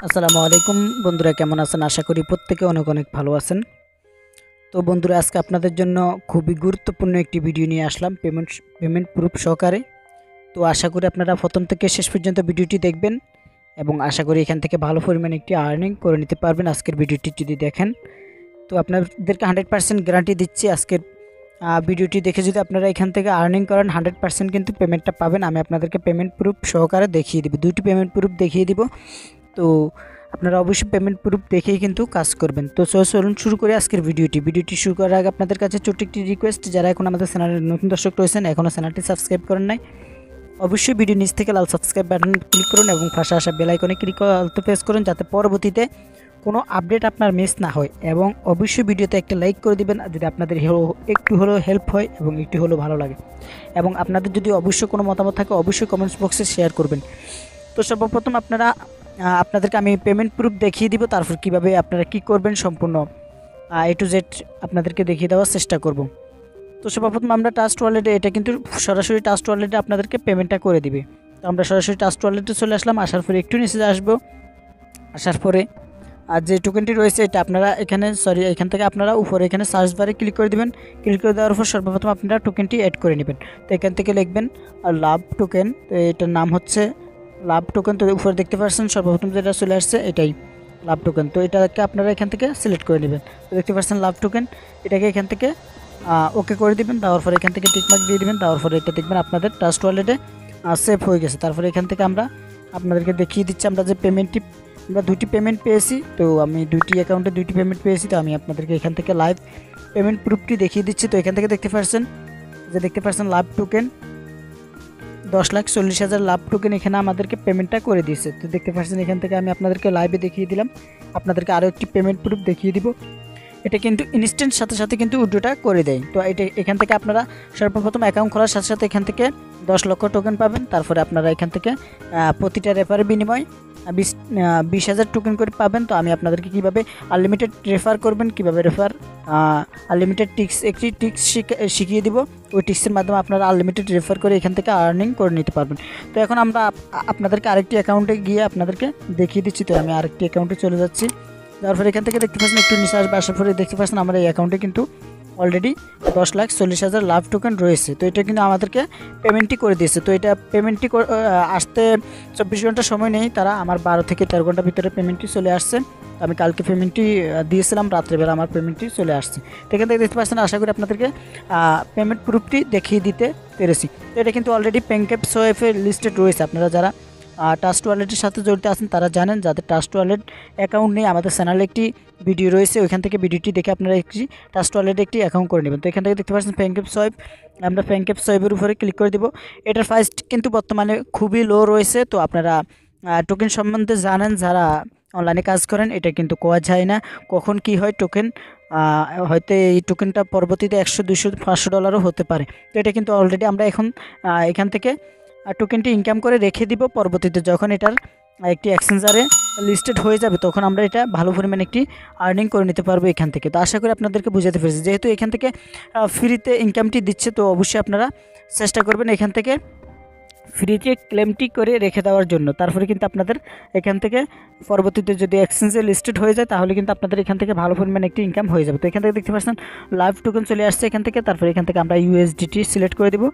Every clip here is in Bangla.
আসসালামু আলাইকুম বন্ধুরা, কেমন আছেন? আশা করি প্রত্যেকে অনেক অনেক ভালো আছেন। তো বন্ধুরা, আজকে আপনাদের জন্য খুবই গুরুত্বপূর্ণ একটি ভিডিও নিয়ে আসলাম পেমেন্ট প্রুফ সহকারে। তো আশা করি আপনারা প্রথম থেকে শেষ পর্যন্ত ভিডিওটি দেখবেন এবং আশা করি এখান থেকে ভালো পরিমাণে একটি আর্নিং করে নিতে পারবেন আজকের ভিডিওটি যদি দেখেন। তো আপনাদেরকে 100% গ্যারান্টি দিচ্ছি, আজকের ভিডিওটি দেখে যদি আপনারা এখান থেকে আর্নিং করেন 100% কিন্তু পেমেন্টটা পাবেন। আমি আপনাদেরকে পেমেন্ট প্রুফ সহকারে দেখিয়ে দিব, দুইটি পেমেন্ট প্রুফ দেখিয়ে দিব। তো আপনারা অবশ্যই পেমেন্ট প্রুফ দেখেই কিন্তু কাজ করবেন। তো চলুন শুরু করে আজকের ভিডিওটি শুরু করার আগে আপনাদের কাছে ছোট্ট একটি রিকোয়েস্ট, যারা এখন আমাদের চ্যানেলের নতুন দর্শক রয়েছেন, এখনও চ্যানেলটি সাবস্ক্রাইব করেন নাই, অবশ্যই ভিডিও নিচ থেকে লাল সাবস্ক্রাইব বাটন ক্লিক করুন এবং পাশে আসা বেল আইকনে ক্লিক করে অল প্রেস করুন, যাতে পরবর্তীতে কোনো আপডেট আপনার মিস না হয়। এবং অবশ্যই ভিডিওতে একটা লাইক করে দিবেন যদি আপনাদের একটু হলেও হেল্প হয় এবং একটু হলেও ভালো লাগে। এবং আপনাদের যদি অবশ্যই কোনো মতামত থাকে অবশ্যই কমেন্টস বক্সে শেয়ার করবেন। তো সর্বপ্রথম আপনাদেরকে আমি পেমেন্ট প্রুফ দেখিয়ে দিব, তারপর কিভাবে আপনারা কি করবেন সম্পূর্ণ A to Z আপনাদেরকে দেখিয়ে দেওয়ার চেষ্টা করব। তো সর্বপ্রথম আমরা ট্রাস্ট ওয়ালেটে, এটা কিন্তু সরাসরি ট্রাস্ট ওয়ালেটে আপনাদেরকে পেমেন্টটা করে দিবে। তো আমরা সরাসরি ট্রাস্ট ওয়ালেটে চলে আসলাম। আসার পরে একটু নিচে আসবো, আসার পরে আর যে টোকেনটি রয়েছে এটা আপনারা এখান থেকে আপনারা উপরে এখানে সার্চ বারে ক্লিক করে দিবেন। ক্লিক করে দেওয়ার পর সর্বপ্রথম আপনারা টোকেনটি অ্যাড করে নেবেন। তো এখান থেকে লিখবেন লাভ টোকেন। তো এটার নাম হচ্ছে লাভ টোকেন। তো উপরে দেখতে পাচ্ছেন সর্বপ্রথম যেটা চলে আসছে এটাই লাভ টোকেন। তো এটাকে আপনারা এখান থেকে সিলেক্ট করে নেবেন। তো দেখতে পাচ্ছেন লাভ টোকেন, এটাকে এখান থেকে ওকে করে দিবেন। দেওয়ার পরে এখান থেকে টিকমার্ক দিয়ে দিবেন। দেওয়ার পরে এটা দেখবেন আপনাদের ট্রাস্ট ওয়ালেটে সেভ হয়ে গেছে। তারপরে এখান থেকে আমরা আপনাদেরকে দেখিয়ে দিচ্ছি আমরা যে আমরা দুইটি পেমেন্ট পেয়েছি। তো আমি দুইটি অ্যাকাউন্টে দুইটি পেমেন্ট পেয়েছি। তো আমি আপনাদেরকে এখান থেকে লাইভ পেমেন্ট প্রুফটি দেখিয়ে দিচ্ছি। তো এখান থেকে দেখতে পাচ্ছেন লাভ টোকেন 10,40,000 লাভ টোকেন এখানে আমাদেরকে পেমেন্টটা করে দিয়েছে। তো দেখতে পাচ্ছেন এখান থেকে আমি আপনাদেরকে লাইভে দেখিয়ে দিলাম। আপনাদেরকে আরও একটি পেমেন্ট প্রুফ দেখিয়ে দিব। এটা কিন্তু ইনস্ট্যান্ট সাথে সাথে কিন্তু উইথড্রটা করে দেয়। তো এখান থেকে আপনারা সর্বপ্রথম অ্যাকাউন্ট খোলার সাথে সাথে এখান থেকে 10 লক্ষ টোকেন পাবেন। তারপরে আপনারা এখান থেকে প্রতিটা রেফারের বিনিময় 20,000 টোকেন করে পাবেন। তো আমি আপনাদেরকে কীভাবে আনলিমিটেড রেফার করবেন, কীভাবে আনলিমিটেড একটি টিক্স শিখিয়ে দিব। ওই টিক্সের মাধ্যমে আপনারা আনলিমিটেড রেফার করে এখান থেকে আর্নিং করে নিতে পারবেন। তো এখন আমরা আপনাদেরকে আরেকটি অ্যাকাউন্টে গিয়ে আপনাদেরকে দেখিয়ে দিচ্ছি। তো আমি আরেকটি অ্যাকাউন্টে চলে যাচ্ছি। তারপরে এখান থেকে দেখতে পাচ্ছেন একটু নিচে আসবে, আসার পরে দেখতে পাচ্ছেন আমার এই অ্যাকাউন্টে কিন্তু অলরেডি 10,40,000 লাভ টোকেন রয়েছে। তো এটা কিন্তু আমাদেরকে পেমেন্টই করে দিয়েছে। তো এটা পেমেন্টটি আসতে 24 ঘন্টা সময় নেই, তারা আমার 12 থেকে 13 ঘন্টার ভিতরে পেমেন্টটি চলে আসছে। আমি কালকে পেমেন্টটি দিয়েছিলাম, রাত্রেবেলা আমার পেমেন্টটি চলে আসছে। তো এখান থেকে দেখতে পাচ্ছেন, আশা করি আপনাদেরকে পেমেন্ট প্রুফটি দেখিয়ে দিতে পেরেছি। তো এটা কিন্তু অলরেডি পেনক্যাপ সোয়েফে লিস্টেড রয়েছে। আপনারা যারা ট্রাস্ট ওয়ালেটের সাথে জড়িত আছেন তারা জানেন, যাদের ট্রাস্ট ওয়ালেট অ্যাকাউন্ট নেই আমাদের চ্যানেলে একটি ভিডিও রয়েছে, ওইখান থেকে ভিডিওটি দেখে আপনারা একটি ট্রাস্ট ওয়ালেটে একটি অ্যাকাউন্ট করে নেবেন। তো এখান থেকে দেখতে পাচ্ছেন পেনক্যাপ সোয়েপ, আমরা পেনক্যাপ সোয়েপের উপরে ক্লিক করে দেব। এটার প্রাইস কিন্তু বর্তমানে খুবই লো রয়েছে। তো আপনারা টোকেন সম্বন্ধে জানেন, যারা অনলাইনে কাজ করেন, এটা কিন্তু কোয়া যায় না কখন কি হয়। টোকেন হয়তো এই টোকেনটা পরবর্তীতে 100, 200, $500 হতে পারে। তো এটা কিন্তু অলরেডি আমরা এখান থেকে টোকেনটি ইনকাম করে রেখে দিব। পরবর্তীতে যখন এটার একটি এক্সচেঞ্জারে লিস্টেড হয়ে যাবে তখন আমরা এটা ভালো পরিমাণে একটি আর্নিং করে নিতে পারবো এখান থেকে। তো আশা করি আপনাদেরকে বুঝাতে পেরেছি, যেহেতু এখান থেকে ফ্রিতে ইনকামটি দিচ্ছে, তো অবশ্যই আপনারা চেষ্টা করবেন এখান থেকে ফ্রিতে ক্লেমটি করে রেখে দেওয়ার জন্য। তারপরে কিন্তু আপনাদের এখান থেকে পরবর্তীতে যদি এক্সচেঞ্জে লিস্টেড হয়ে যায় তাহলে কিন্তু আপনাদের এখান থেকে ভালো পরিমাণে একটি ইনকাম হয়ে যাবে। তো এখান থেকে দেখতে পাচ্ছেন লাইভ টোকেন চলে আসছে এখান থেকে। তারপরে এখান থেকে আমরা ইউএসডিটি সিলেক্ট করে দেবো,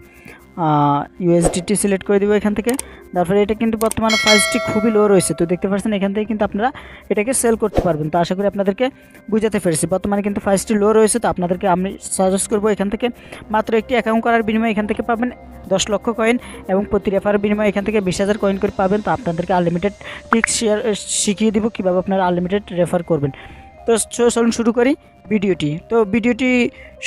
এখান থেকে। তারপরে এটা কিন্তু বর্তমানে প্রাইসটি খুবই লো রয়েছে। তো দেখতে পাচ্ছেন এখান থেকে কিন্তু আপনারা এটাকে সেল করতে পারবেন। তো আশা করি আপনাদেরকে বুঝাতে পেরেছি, বর্তমানে কিন্তু প্রাইসটি লো রয়েছে। তো আপনাদেরকে আমি সাজেস্ট করবো এখান থেকে মাত্র একটি অ্যাকাউন্ট করার বিনিময়ে এখান থেকে পাবেন 10 লক্ষ কয়েন এবং প্রতি রেফারের বিনিময়ে এখান থেকে 20,000 কয়েন করে পাবেন। তো আপনাদেরকে আনলিমিটেড টিক্স শিখিয়ে দিব কীভাবে আপনারা আনলিমিটেড রেফার করবেন। তো চলুন শুরু করি ভিডিওটি। তো ভিডিওটি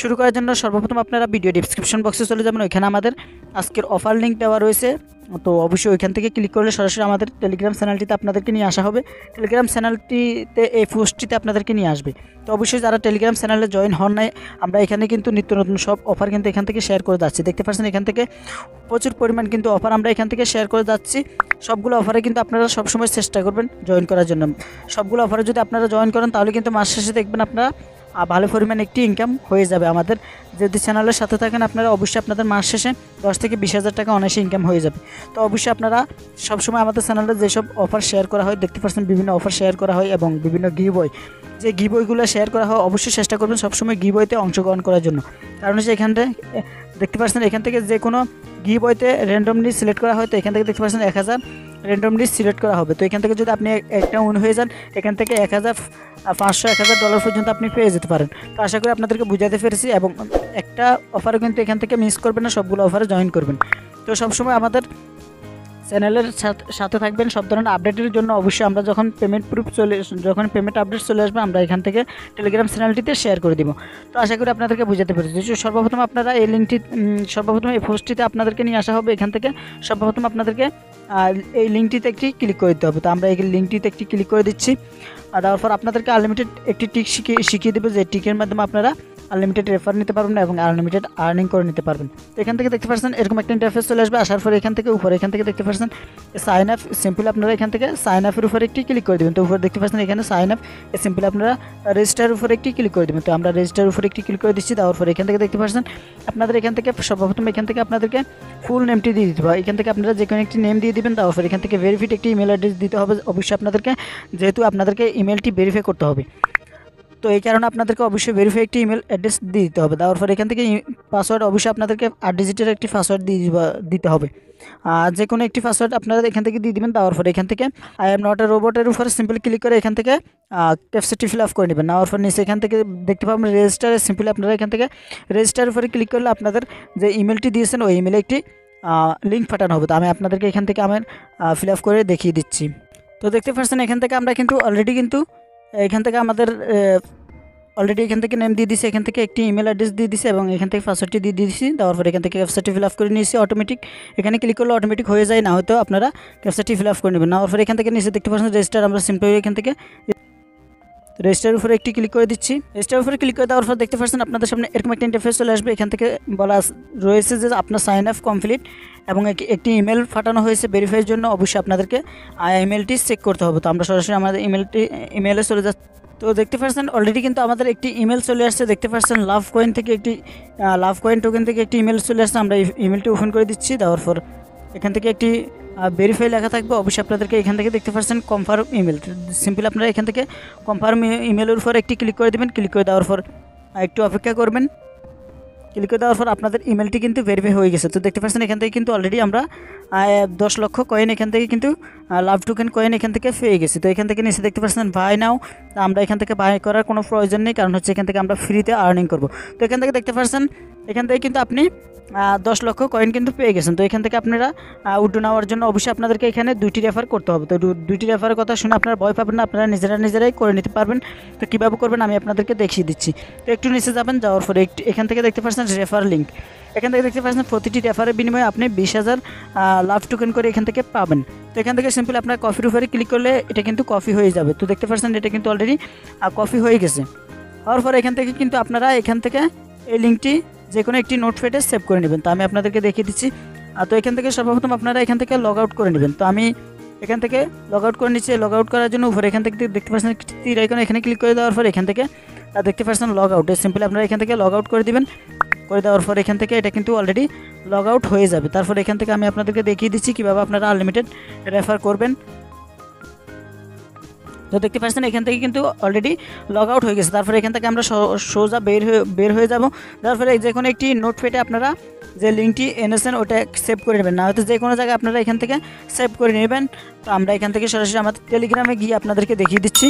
শুরু করার জন্য সর্বপ্রথম আপনারা ভিডিও ডিসক্রিপশন বক্সে চলে যাবেন, ওইখানে আমাদের আজকের অফার লিঙ্ক দেওয়া রয়েছে। তো অবশ্যই ওইখান থেকে ক্লিক করলে সরাসরি আমাদের টেলিগ্রাম চ্যানেলটিতে আপনাদেরকে নিয়ে আসা হবে। টেলিগ্রাম চ্যানেলটিতে এই পোস্টটিতে আপনাদেরকে নিয়ে আসবে। তো অবশ্যই যারা টেলিগ্রাম চ্যানেলে জয়েন হন নাই, আমরা এখানে কিন্তু নিত্য নতুন সব অফার কিন্তু এখান থেকে শেয়ার করে যাচ্ছি। দেখতে পাচ্ছেন এখান থেকে প্রচুর পরিমাণ কিন্তু অফার আমরা এখান থেকে শেয়ার করে যাচ্ছি। সবগুলো অফারে কিন্তু আপনারা সবসময় চেষ্টা করবেন জয়েন করার জন্য। সবগুলো অফারে যদি আপনারা জয়েন করেন তাহলে কিন্তু মাস শেষে দেখবেন আপনারা ভালো পরিমাণ একটি ইনকাম হয়ে যাবে আমাদের। যদি চ্যানেলের সাথে থাকেন আপনারা অবশ্যই আপনাদের মাস শেষে 10 থেকে 20,000 টাকা অনায়াসে ইনকাম হয়ে যাবে। তো অবশ্যই আপনারা সবসময় আমাদের চ্যানেলে যেসব অফার শেয়ার করা হয় দেখতে পাচ্ছেন, বিভিন্ন অফার শেয়ার করা হয় এবং বিভিন্ন গিভওয়ে, যে গিভওয়েগুলো শেয়ার করা হয় অবশ্যই চেষ্টা করবেন সবসময় গিভওয়েতে অংশগ্রহণ করার জন্য। কারণ হচ্ছে এখানে দেখতে পাচ্ছেন এখান থেকে যে কোনো গিভওয়েতে র্যান্ডমলি সিলেক্ট করা হয়। তো এখান থেকে দেখতে পাচ্ছেন 1000 র্যান্ডমলি সিলেক্ট করা হবে। তো এখান থেকে যদি আপনি একটা উইন হয়ে যান, এখান থেকে 1500 $1000 পর্যন্ত আপনি পেয়ে যেতে পারেন। তো আশা করি আপনাদেরকে বুঝাতে পেরেছি, এবং একটা অফারও কিন্তু এখান থেকে মিস করবেন না, সবগুলো অফারে জয়েন করবেন। তো সবসময় আমাদের চ্যানেলের সাথে থাকবেন সব ধরনের আপডেটের জন্য। অবশ্যই আমরা যখন পেমেন্ট আপডেট চলে আসবে আমরা এখান থেকে টেলিগ্রাম চ্যানেলটিতে শেয়ার করে দিব। তো আশা করি আপনাদেরকে বুঝাতে পেরেছি। সর্বপ্রথম আপনারা এই লিঙ্কটি সর্বপ্রথম এই পোস্টটিতে আপনাদেরকে নিয়ে আসা হবে। এখান থেকে সর্বপ্রথম আপনাদেরকে এই লিঙ্কটিতে একটি ক্লিক করে দিতে হবে। তো আমরা এই লিঙ্কটিতে একটি ক্লিক করে দিচ্ছি। দেওয়ার পর আপনাদেরকে আনলিমিটেড একটি টিক শিখিয়ে দেবে, যে টিকের মাধ্যমে আপনারা আনলিমিটেড রেফার নিতে পারবেন এবং আনলিমিটেড আর্নিং করে নিতে পারবেন। তো এখান থেকে দেখতে পাচ্ছেন এরকম একটা ইন্টারফেস চলে আসবে। আসার পরে এখান থেকে দেখতে পাচ্ছেন সাইন আপ, সিম্পল আপনারা এখান থেকে সাইন আপের উপরে একটি ক্লিক করে দেবেন। তো উপরে দেখতে পাচ্ছেন এখানে সাইন আপ, সিম্পল আপনারা রেজিস্টার উপরে একটি ক্লিক করে দেবেন। তো আমরা রেজিস্টার উপরে একটি ক্লিক করে দিচ্ছি। দেওয়ার পরে এখান থেকে দেখতে পাচ্ছেন আপনাদের এখান থেকে সর্বপ্রথম এখান থেকে আপনাদেরকে ফুল নেমটি দিয়ে দিতে হবে। এখান থেকে আপনারা যে কোনো একটি নেম দিয়ে দিবেন। দেওয়ার পরে এখান থেকে ভেরিফাইড একটি ইমেল অ্যাড্রেস দিতে হবে অবশ্যই আপনাদেরকে, যেহেতু আপনাদেরকে ইমেলটি ভেরিফাই করতে হবে। তো এই কারণে আপনাদেরকে অবশ্যই ভেরিফাই একটি ইমেল অ্যাড্রেস দিয়ে দিতে হবে। দেওয়ার পর এখান থেকে পাসওয়ার্ড অবশ্যই আপনাদেরকে 8 ডিজিটের একটি পাসওয়ার্ড দিতে হবে। যে কোনো একটি পাসওয়ার্ড আপনারা এখান থেকে দিয়ে দিবেন। দেওয়ার পর এখান থেকে আই এম নট এ রোবটের উপরে সিম্পল ক্লিক করে এখান থেকে ক্যাপচাটি ফিল আপ করে নেবেন। নেওয়ার পর নিচে এখান থেকে দেখতে পাবেন রেজিস্টারে, সিম্পলি আপনারা এখান থেকে রেজিস্টারের উপরে ক্লিক করলে আপনাদের যে ইমেলটি দিয়েছেন ওই ইমেলে একটি লিঙ্ক পাঠানো হবে। তো আমি আপনাদেরকে এখান থেকে আমার ফিল আপ করে দেখিয়ে দিচ্ছি। তো দেখতে পাচ্ছেন এখান থেকে আমরা কিন্তু অলরেডি এখান থেকে আমাদের অলরেডি এখান থেকে নেম দিয়ে দিছি, এখান থেকে একটি ইমেল অ্যাড্রেস দিয়ে দিছি এবং এখান থেকে পাসওয়ার্ডটি দিয়ে দিয়েছি। দেওয়ার পর এখান থেকে ক্যাপচাটি ফিল আপ করে নিয়েছি অটোমেটিক। এখানে ক্লিক করলে অটোমেটিক হয়ে যায়, না হয়তো আপনারা ক্যাপচাটি ফিল আপ করে নেবেন। নেওয়ার পর এখান থেকে নিচে দেখতে পাচ্ছেন রেজিস্টার, আমরা সিম্পলি এখান থেকে রেজিস্টারের উপরে একটি ক্লিক করে দিচ্ছি। রেজিস্টারের উপরে ক্লিক করে দেওয়ার পর দেখতে পাচ্ছেন আপনাদের সামনে এরকম একটা ইন্টারফেস চলে আসবে। এখান থেকে বলা রয়েছে যে আপনার সাইন আপ কমপ্লিট এবং একটি ইমেল পাঠানো হয়েছে ভেরিফাইয়ের জন্য। অবশ্যই আপনাদেরকে ইমেলটি চেক করতে হবে। তো আমরা সরাসরি আমাদের ইমেলে চলে যাচ্ছি। তো দেখতে পাচ্ছেন অলরেডি কিন্তু আমাদের একটি ইমেল চলে আসছে। দেখতে পাচ্ছেন লাভকয়েন থেকে একটি লাভকয়েন টোকেন থেকে একটি ইমেল চলে আসছে। আমরা ইমেলটি ওপেন করে দিচ্ছি। দেওয়ার পর এখান থেকে একটি ভেরিফাই লেখা থাকবে। অবশ্যই আপনাদেরকে এখান থেকে দেখতে পাচ্ছেন কনফার্ম ইমেল, সিম্পল আপনারা এখান থেকে কনফার্ম ইমেলের উপর একটি ক্লিক করে দেবেন। ক্লিক করে দেওয়ার পর একটু অপেক্ষা করবেন। ক্লিক করে দেওয়ার পর আপনাদের ইমেলটি কিন্তু ভেরিফাই হয়ে গেছে। তো দেখতে পাচ্ছেন এখান থেকে কিন্তু অলরেডি আমরা 10 লক্ষ কয়েন এখান থেকে কিন্তু লাভ টোকেন কয়েন এখান থেকে পেয়ে গেছি। তো এখান থেকে নিচে দেখতে পাচ্ছেন বাই নাও, আমরা এখান থেকে বাই করার কোনো প্রয়োজন নেই, কারণ হচ্ছে এখান থেকে আমরা ফ্রিতে আর্নিং করব। তো এখান থেকে দেখতে পাচ্ছেন এখান থেকে কিন্তু আপনি 10 লক্ষ কয়েন কিন্তু পেয়ে গেছেন। তো এখান থেকে আপনারা উড্ডো নেওয়ার জন্য অবশ্যই আপনাদেরকে এখানে 2টি রেফার করতে হবে। তো 2টি রেফারের কথা শুনে আপনারা ভয় পাবেন না, আপনারা নিজেরাই করে নিতে পারবেন। তো কীভাবে করবেন আমি আপনাদেরকে দেখিয়ে দিচ্ছি। তো একটু নিচে যাবেন, যাওয়ার পরে এখান থেকে দেখতে পাচ্ছেন রেফার লিঙ্ক। এখান থেকে দেখতে পাচ্ছেন প্রতিটি রেফারের বিনিময়ে আপনি 20,000 লাভ টোকেন করে এখান থেকে পাবেন। তো এখান থেকে সিম্পল আপনার কফির উপরে ক্লিক করলে এটা কিন্তু কফি হয়ে যাবে। তো দেখতে পাচ্ছেন এটা কিন্তু অলরেডি কফি হয়ে গেছে। হওয়ার পরে এখান থেকে কিন্তু আপনারা এখান থেকে এই লিঙ্কটি যে কোনো একটি নোটপ্যাডে সেভ করে নেবেন। তো আমি আপনাদেরকে দেখিয়ে দিচ্ছি। তো এখান থেকে সর্বপ্রথম আপনারা এখান থেকে লগ আউট করে নেবেন। তো আমি এখান থেকে লগ আউট করে নিচ্ছি। লগ আউট করার জন্য উপরে এখান থেকে দেখতে পাচ্ছেন তীর আইকন, এখানে ক্লিক করে দেওয়ার পর এখান থেকে দেখতে পাচ্ছেন লগ আউট, সিম্পলি আপনারা এখান থেকে লগ আউট করে দিবেন। করে দেওয়ার পর এখান থেকে এটা কিন্তু অলরেডি লগ আউট হয়ে যাবে। তারপর এখান থেকে আমি আপনাদেরকে দেখিয়ে দিচ্ছি কীভাবে আপনারা আনলিমিটেড রেফার করবেন। তো দেখতে পাচ্ছেন এখান থেকে কিন্তু অলরেডি লগ আউট হয়ে গেছে। তারপরে এখান থেকে আমরা সোজা বের হয়ে যাব। তারপরে যে কোনো একটি নোটপ্যাডে আপনারা যে লিঙ্কটি এনেছেন ওটা সেভ করে নেবেন, না হয়তো যে কোনো জায়গায় আপনারা এখান থেকে সেভ করে নেবেন। তো আমরা এখান থেকে সরাসরি আমাদের টেলিগ্রামে গিয়ে আপনাদেরকে দেখিয়ে দিচ্ছি।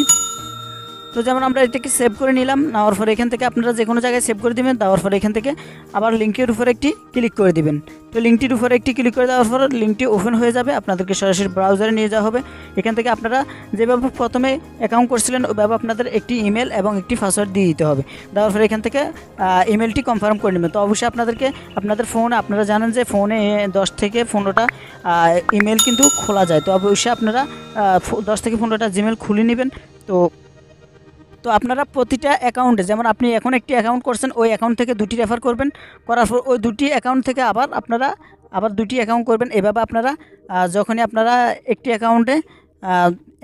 তো যেমন আমরা এটাকে সেভ করে নিলাম, নেওয়ার পরে এখান থেকে আপনারা যে কোনো জায়গায় সেভ করে দেবেন। দেওয়ার পরে এখান থেকে আবার লিঙ্কের উপরে একটি ক্লিক করে দিবেন। তো লিঙ্কটির উপরে একটি ক্লিক করে দেওয়ার পর লিঙ্কটি ওপেন হয়ে যাবে, আপনাদেরকে সরাসরি ব্রাউজারে নিয়ে যাওয়া হবে। এখান থেকে আপনারা যেভাবে প্রথমে অ্যাকাউন্ট করছিলেন ওইভাবে আপনাদের একটি ইমেল এবং একটি পাসওয়ার্ড দিয়ে দিতে হবে। দেওয়ার পরে এখান থেকে ইমেলটি কনফার্ম করে নেবেন। তো অবশ্যই আপনাদেরকে আপনাদের ফোনে, আপনারা জানেন যে ফোনে 10 থেকে 15টা ইমেল কিন্তু খোলা যায়। তো অবশ্যই আপনারা 10 থেকে 15টা জিমেল খুলে নেবেন। তো আপনারা প্রতিটা অ্যাকাউন্টে, যেমন আপনি এখন একটি অ্যাকাউন্ট করছেন ওই অ্যাকাউন্ট থেকে 2টি রেফার করবেন, করার পর ওই 2টি অ্যাকাউন্ট থেকে আবার 2টি অ্যাকাউন্ট করবেন। এভাবে আপনারা যখনই আপনারা একটি অ্যাকাউন্টে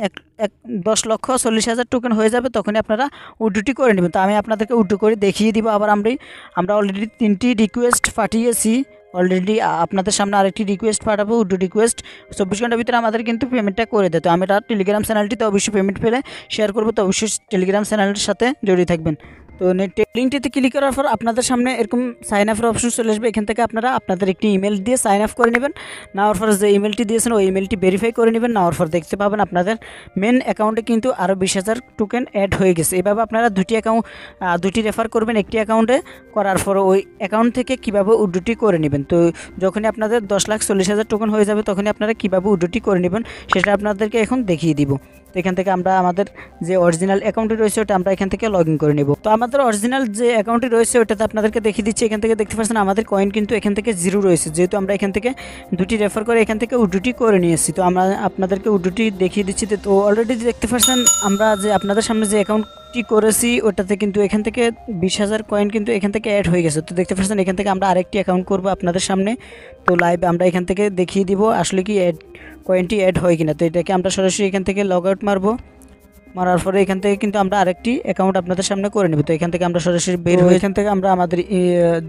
এক এক 10,40,000 টোকেন হয়ে যাবে, তখনই আপনারা উইথড্রটি করে নেবেন। তো আমি আপনাদেরকে উইথড্র করে দেখিয়ে দিব। আবার আমরা অলরেডি 3টি রিকোয়েস্ট পাঠিয়েছি। অলরেডি আপনাদের সামনে আরেকটি রিকোয়েস্ট পাঠাবো, উইথড্র রিকোয়েস্ট। 24 ঘন্টার ভিতরে আমাদের কিন্তু পেমেন্টটা করে দেয়। তো আমরা টেলিগ্রাম চ্যানেলটিতে অবশ্যই পেমেন্ট পেলে শেয়ার করবো, তো অবশ্যই টেলিগ্রাম চ্যানেলের সাথে জড়িয়ে থাকবেন। তো লিঙ্কটিতে ক্লিক করার পর আপনাদের সামনে এরকম সাইন আপের অপশন চলে আসবে। এখান থেকে আপনারা আপনাদের একটি ইমেল দিয়ে সাইন আপ করে নেবেন। নেওয়ার পর যে ইমেলটি দিয়েছেন ওই ইমেলটি ভেরিফাই করে নেবেন। নেওয়ার পর দেখতে পাবেন আপনাদের মেন অ্যাকাউন্টে কিন্তু আরও 20,000 টোকেন অ্যাড হয়ে গেছে। এভাবে আপনারা দুটি রেফার করবেন একটি অ্যাকাউন্টে, করার পর ওই অ্যাকাউন্ট থেকে কীভাবে উইথড্রটি করে নেবেন। তো যখনই আপনাদের 10,40,000 টোকেন হয়ে যাবে তখনই আপনারা কীভাবে উইথড্রটি করে নেবেন সেটা আপনাদেরকে এখন দেখিয়ে দিব। তো এখান থেকে আমরা আমাদের যে অরিজিনাল অ্যাকাউন্টটি রয়েছে ওটা আমরা এখান থেকে লগ ইন করে নেব। তো আমাদের অরিজিনাল যে অ্যাকাউন্টটি রয়েছে ওটাতে আপনাদেরকে দেখিয়ে দিচ্ছি। এখান থেকে দেখতে পাচ্ছেন আমাদের কয়েন কিন্তু এখান থেকে 0 রয়েছে, যেহেতু আমরা এখান থেকে দুটি রেফার করে এখান থেকে উইথড্রটি করে নিয়েছি। তো আমরা আপনাদেরকে উইথড্রটি দেখিয়ে দিচ্ছি। তো অলরেডি দেখতে পাচ্ছেন আমরা যে আপনাদের সামনে যে অ্যাকাউন্টটি করেছি ওটাতে কিন্তু এখান থেকে 20,000 কয়েন কিন্তু এখান থেকে অ্যাড হয়ে গেছে। তো দেখতে পাচ্ছেন এখান থেকে আমরা আরেকটি অ্যাকাউন্ট করব আপনাদের সামনে। তো লাইভে আমরা এখান থেকে দেখিয়ে দিব আসলে কি কয়েনটি অ্যাড হয় কিনা। তো এটাকে আমরা সরাসরি এখান থেকে লগ আউট মারার পরে এখান থেকে কিন্তু আমরা আরেকটি অ্যাকাউন্ট আপনাদের সামনে করে নেব। তো এখান থেকে আমরা সরাসরি বের হয়ে এখান থেকে আমরা আমাদের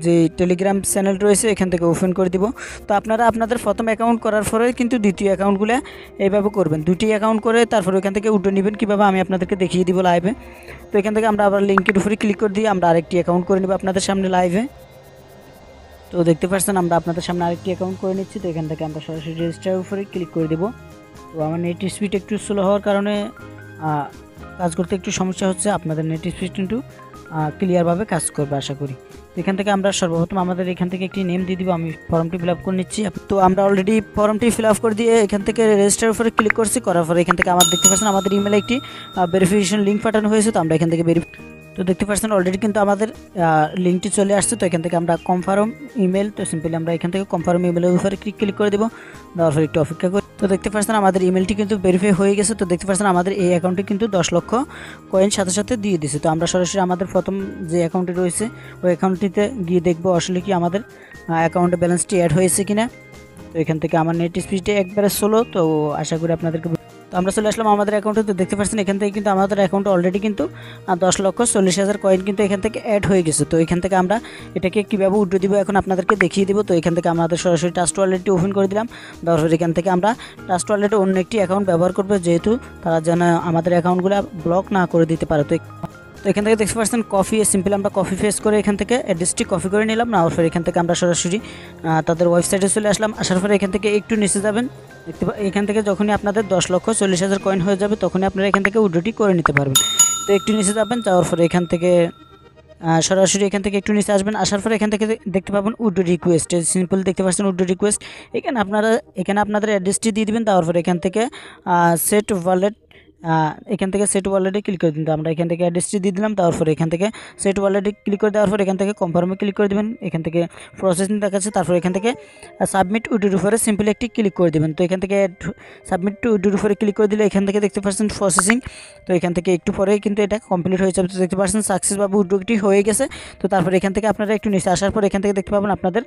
যে টেলিগ্রাম চ্যানেল রয়েছে এখান থেকে ওপেন করে দিব। তো আপনারা আপনাদের প্রথম অ্যাকাউন্ট করার পরে কিন্তু দ্বিতীয় অ্যাকাউন্টগুলো এইভাবে করবেন, দুটি অ্যাকাউন্ট করে তারপরে ওইখান থেকে উঠে নেবেন কীভাবে আমি আপনাদেরকে দেখিয়ে দিব লাইভে। তো এখান থেকে আমরা আবার লিঙ্কের উপরে ক্লিক করে দিয়ে আমরা আরেকটি অ্যাকাউন্ট করে নেব আপনাদের সামনে লাইভে। তো দেখতে পাচ্ছেন আমরা আপনাদের সামনে আরেকটি অ্যাকাউন্ট করে নিচ্ছি। তো এখান থেকে আমরা সরাসরি রেজিস্টার উপরে ক্লিক করে দেব। তো আমার নেট স্পিড একটু স্লো হওয়ার কারণে কাজ করতে একটু সমস্যা হচ্ছে, আপনাদের নেট স্পিড কিন্তু ক্লিয়ারভাবে কাজ করবে আশা করি। তো এখান থেকে আমরা সর্বপ্রথম আমাদের এখান থেকে একটি নেম দিয়ে দিব। আমি ফর্মটি ফিল আপ করে নিচ্ছি। তো আমরা অলরেডি ফর্মটি ফিল আপ করে দিয়ে এখান থেকে রেজিস্টার উপরে ক্লিক করছি। করার পরে এখান থেকে আমার দেখতে পাচ্ছেন আমাদের ইমেলে একটি ভেরিফিকেশন লিঙ্ক পাঠানো হয়েছে। তো আমরা এখান থেকে তো দেখতে পাচ্ছেন অলরেডি কিন্তু আমাদের লিঙ্কটি চলে আসছে। তো এখান থেকে আমরা কনফার্ম ইমেল, তো সিম্পলি আমরা এখান থেকে কনফার্ম ইমেলের উপরে ক্লিক করে দেবো। দেওয়ার পরে একটু অপেক্ষা করি। তো দেখতে পাচ্ছেন আমাদের ইমেলটি কিন্তু ভেরিফাই হয়ে গেছে। তো দেখতে পাচ্ছেন আমাদের এই অ্যাকাউন্টে কিন্তু 10 লক্ষ কয়েন সাথে সাথে দিয়ে দিছে। তো আমরা সরাসরি আমাদের প্রথম যে অ্যাকাউন্টটি রয়েছে ওই অ্যাকাউন্টটিতে গিয়ে দেখবো আসলে কি আমাদের অ্যাকাউন্টে ব্যালেন্সটি অ্যাড হয়েছে কিনা। তো এখান থেকে আমার নেট স্পিডটি একবারে স্লো, তো আশা করি আপনাদেরকে। তো আমরা চলে আসলাম আমাদের অ্যাকাউন্টে। তো দেখতে পাচ্ছেন এখান থেকে কিন্তু আমাদের অ্যাকাউন্টে অলরেডি কিন্তু 10,40,000 কয়েন কিন্তু এখান থেকে অ্যাড হয়ে গেছে। তো এখান থেকে আমরা এটাকে কীভাবে উঠে দিব এখন আপনাদেরকে দেখিয়ে দিব। তো এখান থেকে আমাদের সরাসরি ট্রাস্ট ওয়ালেটটি ওপেন করে দিলাম। দেওয়ার পর এখান থেকে আমরা ট্রাস্ট ওয়ালেটে অন্য একটি অ্যাকাউন্ট ব্যবহার করবো, যেহেতু তারা যেন আমাদের অ্যাকাউন্টগুলো ব্লক না করে দিতে পারে। তো এখান থেকে দেখতে পাচ্ছেন কপি, সিম্পল আমরা কপি পেস্ট করে এখান থেকে অ্যাড্রেসটি কপি করে নিলাম। না পরে এখান থেকে আমরা সরাসরি তাদের ওয়েবসাইটে চলে আসলাম। আসার পরে এখান থেকে একটু নিচে যাবেন। এখান থেকে যখনই আপনাদের 10,40,000 কয়েন হয়ে যাবে তখনই আপনারা এখান থেকে উইথড্রটি করে নিতে পারবেন। তো একটু নিচে যাবেন, যাওয়ার পরে এখান থেকে সরাসরি এখান থেকে একটু নিচে আসবেন। আসার পরে এখান থেকে দেখতে পাবেন উইথড্র রিকোয়েস্ট, সিম্পল দেখতে পাচ্ছেন উইথড্র রিকোয়েস্ট। এখানে আপনাদের অ্যাড্রেসটি দিয়ে দিবেন। তারপর পরে এখান থেকে সেট ওয়ালেট, এখান থেকে সেট ওয়ালেটে ক্লিক করে দিন। তো আমরা এখান থেকে অ্যাড্রেসটি দিয়ে দিলাম। তারপরে এখান থেকে সেট ওয়ালেটে ক্লিক করে দেওয়ার পর এখান থেকে কনফার্মে ক্লিক করে দেবেন। এখান থেকে প্রসেসিং দেখাচ্ছে। তারপরে এখান থেকে সাবমিট উইথড্রর উপরে সিম্পলি একটি ক্লিক করে দেবেন। তো এখান থেকে সাবমিট টু উইথড্রর উপরে ক্লিক করে দিলে এখান থেকে দেখতে পাচ্ছেন প্রসেসিং। তো এখান থেকে একটু পরেই কিন্তু এটা কমপ্লিট হয়ে যাবে। তো দেখতে পাচ্ছেন সাকসেসভাবে উইথড্রটি হয়ে গেছে। তো তারপরে এখান থেকে আপনারা একটু নিচে আসার পর এখান থেকে দেখতে পাবেন আপনাদের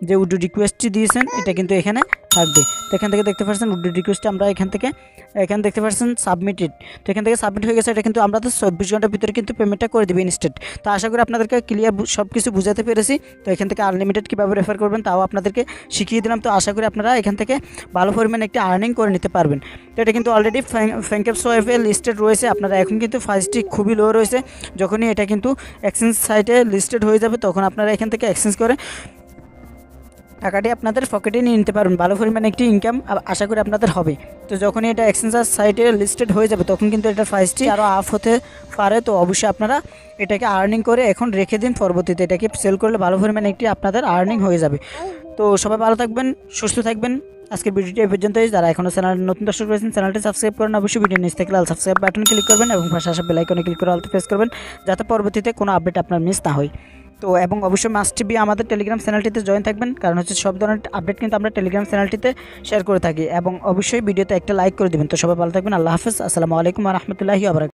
যে উইথড্র রিকোয়েস্টটি দিয়েছেন এটা কিন্তু এখানে থাকবে। তো এখান থেকে দেখতে পাচ্ছেন উইথড্র রিকোয়েস্টটি আমরা এখানে দেখতে পাচ্ছেন সাবমিটেড। তো এখান থেকে সাবমিট হয়ে গেছে। এটা কিন্তু আমরা তো 24 ঘন্টার ভিতরে কিন্তু পেমেন্টটা করে দেবে ইনস্ট্যান্ট। তো আশা করি আপনাদেরকে ক্লিয়ার সব কিছু বুঝাতে পেরেছি। তো এখান থেকে আনলিমিটেড কীভাবে রেফার করবেন তাও আপনাদেরকে শিখিয়ে দিলাম। তো আশা করি আপনারা এখান থেকে ভালো পরিমাণে একটি আর্নিং করে নিতে পারবেন। তো এটা কিন্তু অলরেডি ফ্যাঙ্কএপসওয়াইপে লিস্টেড রয়েছে। আপনারা এখন কিন্তু প্রাইসটি খুবই লো রয়েছে। যখনই এটা কিন্তু এক্সচেঞ্জ সাইটে লিস্টেড হয়ে যাবে তখন আপনারা এখান থেকে এক্সচেঞ্জ করে টাকাটি আপনাদের পকেটে নিয়ে নিতে পারবেন। ভালো পরিমাণে একটি ইনকাম আশা করি আপনাদের হবে। তো যখনই এটা এক্সচেঞ্জার সাইটে লিস্টেড হয়ে যাবে তখন কিন্তু এটার প্রাইসটি আরও আপ হতে পারে। তো অবশ্যই আপনারা এটাকে আর্নিং করে এখন রেখে দিন, পরবর্তীতে এটাকে সেল করলে ভালো পরিমাণে একটি আপনাদের আর্নিং হয়ে যাবে। তো সবাই ভালো থাকবেন, সুস্থ থাকবেন। আজকের ভিডিওটি এই পর্যন্তই। যারা এখনও চ্যানেল নতুন দর্শক রয়েছেন চ্যানেলটি সাবস্ক্রাইব করেন। অবশ্যই ভিডিও নিচ থেকে লাল সাবস্ক্রাইব বাটন ক্লিক করবেন এবং পাশে আসা বেল আইকনে ক্লিক করে অল প্রেস করবেন, যাতে পরবর্তীতে কোনো আপডেট আপনার মিস না হয়। তো এবং অবশ্যই মাস্ট বি আমাদের টেলিগ্রাম চ্যানেলটিতে জয়েন থাকবেন, কারণ হচ্ছে সব ধরনের আপডেট কিন্তু আমরা টেলিগ্রাম চ্যানেলটিতে শেয়ার করে থাকি। এবং অবশ্যই ভিডিওতে একটা লাইক করে দেবেন। তো সবাই ভালো থাকবেন। আল্লাহ হাফেজ। আসসালামু আলাইকুম ওয়া রাহমাতুল্লাহি ওয়া বারাকাতুহু।